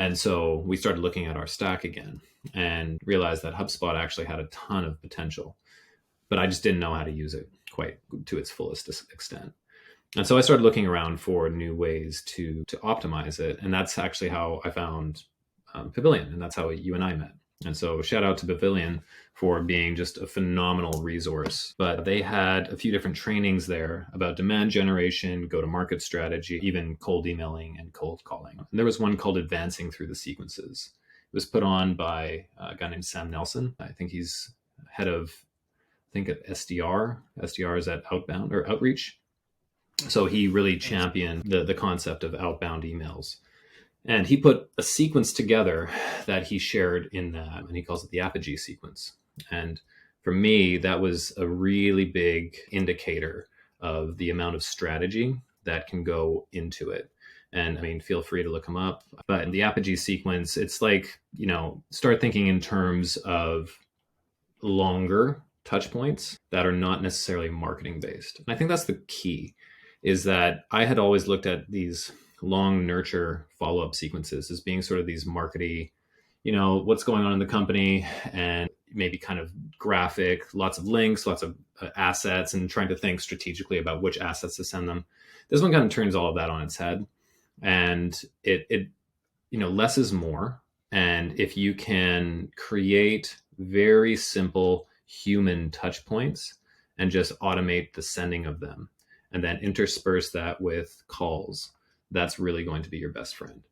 And so we started looking at our stack again and realized that HubSpot actually had a ton of potential, but I just didn't know how to use it quite to its fullest extent. And so I started looking around for new ways to optimize it. And that's actually how I found Pavilion. And that's how you and I met. And so shout out to Pavilion for being just a phenomenal resource. But they had a few different trainings there about demand generation, go-to-market strategy, even cold emailing and cold calling. And there was one called Advancing Through the Sequences. It was put on by a guy named Sam Nelson. I think he's head of, at SDR. SDR is at Outbound or Outreach. So he really championed the concept of outbound emails. And he put a sequence together that he shared in that, and he calls it the Apogee sequence. And for me, that was a really big indicator of the amount of strategy that can go into it. And I mean, feel free to look him up. But in the Apogee sequence, it's like, start thinking in terms of longer touch points that are not necessarily marketing based. And I think that's the key, is that I had always looked at these long nurture follow-up sequences as being sort of these markety, what's going on in the company, and maybe kind of graphic, lots of links, lots of assets, and trying to think strategically about which assets to send them. This one kind of turns all of that on its head, and it less is more. And if you can create very simple human touch points and just automate the sending of them, and then intersperse that with calls, that's really going to be your best friend.